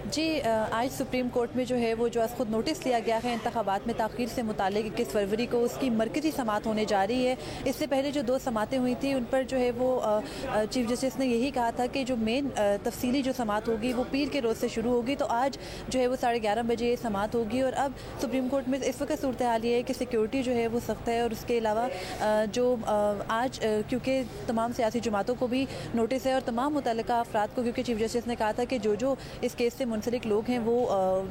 जी आज supreme court में जो है वो जो खुद नोटिस लिया गया है इंतखाबात में ताख़ीर से मुताल्लिक़ 21 फरवरी को उसकी मरकज़ी समात होने जा रही है। इससे पहले जो 2 समातें हुई थी उन पर जो है वो चीफ जस्टिस ने यही कहा था कि जो मेन तफसीली जो समात होगी वो पीर के रोज़ से शुरू होगी। तो आज जो है वो 11:30 बजे ये समात होगी और अब सुप्रीम कोर्ट में इस वक्त सूरत हाल ये है कि सिक्योरिटी जो है वो सख्त है और उसके अलावा जो आज क्योंकि तमाम सियासी जमातों को भी नोटिस है और तमाम मुतल्लिका अफराद को, क्योंकि चीफ जस्टिस ने कहा था कि जो इस केस से मुंसलिक लोग हैं वो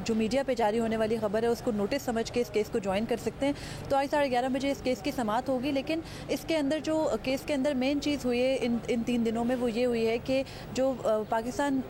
जो मीडिया पे जारी होने वाली खबर है उसको नोटिस समझ के इस केस को ज्वाइन कर सकते हैं। तो आज 11:30 बजे इस केस की समात होगी। लेकिन इसके अंदर जो केस के अंदर मेन चीज़ हुई है इन 3 दिनों में वो ये हुई है कि जो पाकिस्तान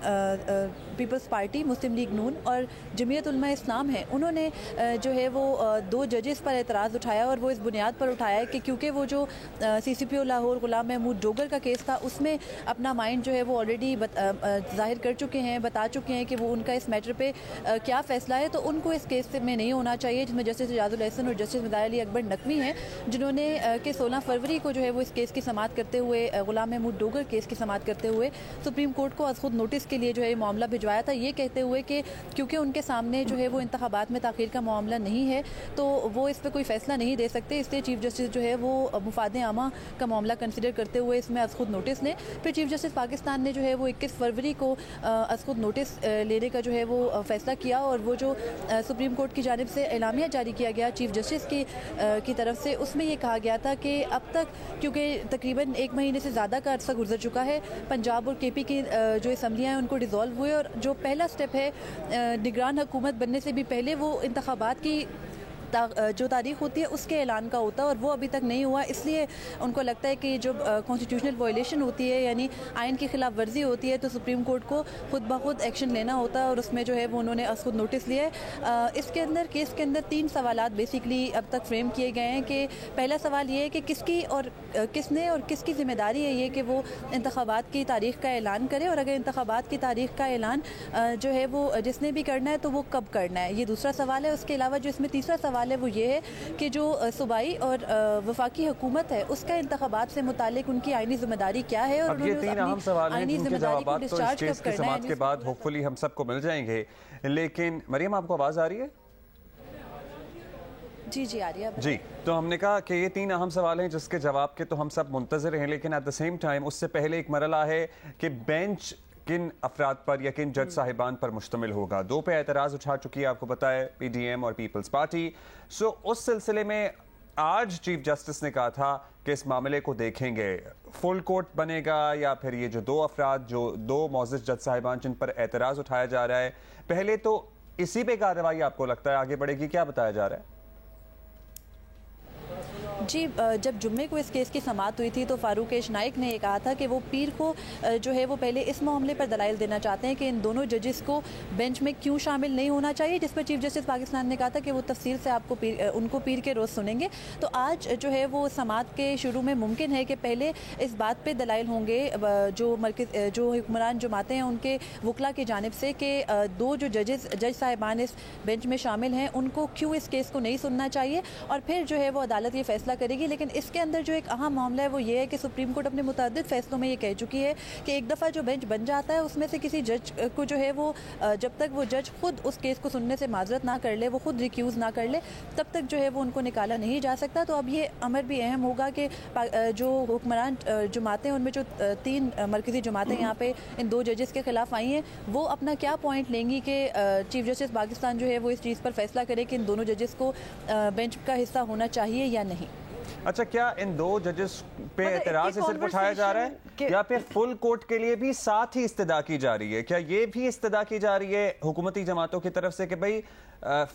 पीपल्स पार्टी, मुस्लिम लीग नून और जमीयत उलमा इस्लाम है, उन्होंने जो है वो 2 जजेस पर एतराज़ उठाया और वो इस बुनियाद पर उठाया कि क्योंकि वो जो CCPO लाहौर गुलाम महमूद डोगर का केस था उसमें अपना माइंड जो है वो ऑलरेडी जाहिर कर चुके हैं, बता चुके हैं कि वो उनका इस मैटर पे क्या फ़ैसला है, तो उनको इस केस में नहीं होना चाहिए, जिसमें जस्टिस इजाज़ुल एहसन और जस्टिस मिदार अली अकबर नकवी हैं, जिन्होंने कि 16 फरवरी को जो है वो इस केस की समात करते हुए गुलाम महमूद डोगर केस की समात करते हुए सुप्रीम कोर्ट को खुद नोटिस के लिए जो है मामला भिजवाया था, ये कहते हुए कि क्योंकि उनके सामने जो है वो इंतखाबात में ताख़ीर का मामला नहीं है तो वो इस पर कोई फ़ैसला नहीं दे सकते। इसलिए चीफ जस्टिस जो है वो मुफाद आमा का मामला कंसिडर करते हुए इसमें खुद नोटिस लें। फिर चीफ जस्टिस पाकिस्तान ने जो है वो 21 फरवरी को खुद नोटिस लेने का जो है वो फ़ैसला किया और वो जो सुप्रीम कोर्ट की जानिब से एलामिया जारी किया गया चीफ जस्टिस की तरफ से, उसमें ये कहा गया था कि अब तक क्योंकि तकरीबन 1 महीने से ज़्यादा का अर्सा गुजर चुका है, पंजाब और KP की जो असम्बलियाँ हैं उनको डिज़ोल्व हुए और जो पहला स्टेप है निगरान हुकूमत बनने से भी पहले वो इंतखाबात की जो तारीख होती है उसके ऐलान का होता है और वो अभी तक नहीं हुआ। इसलिए उनको लगता है कि जो कॉन्स्टिट्यूशनल वायलेशन होती है यानी आइन की खिलाफ वर्जी होती है तो सुप्रीम कोर्ट को खुद ब खुद एक्शन लेना होता है और उसमें जो है वो उन्होंने खुद नोटिस लिया है। इसके अंदर केस के अंदर 3 सवालात बेसिकली अब तक फ्रेम किए गए हैं कि पहला सवाल ये है कि किसकी और किसने और किसकी ज़िम्मेदारी है ये कि वो इंतखाबात की तारीख़ का ऐलान करे और अगर इंतखाबात की तारीख़ का ऐलान जो है वो जिसने भी करना है तो वो कब करना है, ये दूसरा सवाल है। उसके अलावा जो इसमें तीसरा सवाल है वो ये है कि जो सूबाई और वफाकी हुकूमत है उसका इंतखाबात से मुतालिक उनकी आईनी जिम्मेदारी क्या है और ये 3 अहम सवाल हैं जिनके जवाब तो इस केस की समाअत के बाद होपफुली हम सबको मिल जाएंगे। लेकिन मरियम, आपको आवाज़ आ रही है? जी आ रही है जी। तो हमने कहा कि ये 3 अहम सवाल हैं जिसके जवाब के तो हम सब मुंतज़िर हैं, लेकिन एट द सेम टाइम उससे पहले एक मरला है कि बेंच किन अफराद पर या किन जज साहिबान पर मुश्तमिल होगा। 2 पे एतराज़ उठा चुकी है, आपको पता है, PDM और पीपल्स पार्टी। सो उस सिलसिले में आज चीफ जस्टिस ने कहा था कि इस मामले को देखेंगे, फुल कोर्ट बनेगा या फिर ये जो 2 अफराद, जो 2 मोअज़्ज़ज़ जज साहिबान जिन पर एतराज़ उठाया जा रहा है, पहले तो इसी पे कार्रवाई आपको लगता है आगे बढ़ेगी, क्या बताया जा रहा है? जी, जब जुम्मे को इस केस की समात हुई थी तो फारूक नाइक ने ये कहा था कि वो पीर को जो है वो पहले इस मामले पर दलाइल देना चाहते हैं कि इन दोनों जजेस को बेंच में क्यों शामिल नहीं होना चाहिए, जिस पर चीफ जस्टिस पाकिस्तान ने कहा था कि वो तफसील से आपको उनको पीर के रोज़ सुनेंगे। तो आज जो है वो समात के शुरू में मुमकिन है कि पहले इस बात पर दलाइल होंगे जो हुक्मरान जमातें हैं उनके वकला की जानिब से कि 2 जो जज साहिबान इस बेंच में शामिल हैं उनको क्यों इस केस को नहीं सुनना चाहिए और फिर जो है वो अदालत ये फैसला करेगी। लेकिन इसके अंदर जो एक अहम मामला है वो ये है कि सुप्रीम कोर्ट अपने मुतअद्दिद फैसलों में ये कह चुकी है कि एक दफ़ा जो बेंच बन जाता है उसमें से किसी जज को जो है वो जब तक वो जज खुद उस केस को सुनने से माजरत ना कर ले, वो खुद रिक्यूज़ ना कर ले, तब तक जो है वो उनको निकाला नहीं जा सकता। तो अब ये अमर भी अहम होगा कि जो हुक्मरान जमातें उनमें जो 3 मरकज़ी जमातें यहाँ पे इन 2 जजेस के खिलाफ आई हैं वो अपना क्या पॉइंट लेंगी कि चीफ जस्टिस पाकिस्तान जो है वो इस चीज़ पर फैसला करे कि इन दोनों जजेस को बेंच का हिस्सा होना चाहिए या नहीं। अच्छा, क्या इन 2 जजेस पे एतराज़ सिर्फ उठाया जा रहा है या फिर फुल कोर्ट के लिए भी साथ ही इस्तदा की जा रही है? क्या ये भी इस्तदा की जा रही है हुकूमती जमातों की तरफ से कि भाई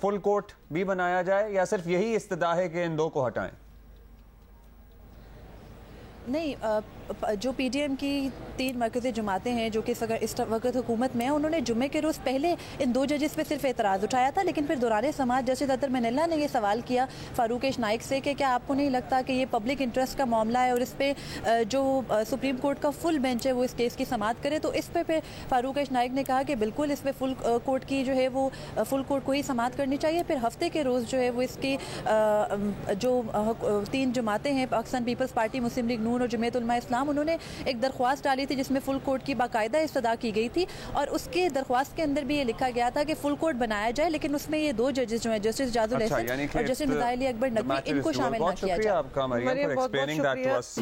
फुल कोर्ट भी बनाया जाए, या सिर्फ यही इस्तदा है कि इन 2 को हटाएं? नहीं, जो PDM की 3 मरकज़ी जमातें हैं जो कि इस वक्त हुकूमत में है, उन्होंने जुम्मे के रोज़ पहले इन 2 जजेस पे सिर्फ एतराज़ उठाया था, लेकिन फिर दौरान समात जस्टिस अतर मनल्ला ने ये सवाल किया फारूक नाइक से कि क्या आपको नहीं लगता कि ये पब्लिक इंटरेस्ट का मामला है और इस पर जो सुप्रीम कोर्ट का फुल बेंच है वो इस केस की समात करे। तो इस पे फारूक नाइक ने कहा कि बिल्कुल इस पर फुल कोर्ट की जो है वो फुल कोर्ट को ही समात करनी चाहिए। फिर हफ्ते के रोज़ जो है वो इसकी जो 3 जमातें हैं, पाकिस्तान पीपल्स पार्टी, मुस्लिम लीग नून और जमीयत उलमा इस्लाम, उन्होंने एक दरख्वास्त डाली थी जिसमें फुल कोर्ट की बाकायदा इस्तदा की गई थी और उसके दरख्वास्त के अंदर भी ये लिखा गया था कि फुल कोर्ट बनाया जाए, लेकिन उसमें ये दो जजेस जो हैं, जस्टिस इजाजुल हसन और जस्टिस नदाइली अकबर नकवी, इनको शामिल ना किया जाए। आपका Mariam for explaining that to us.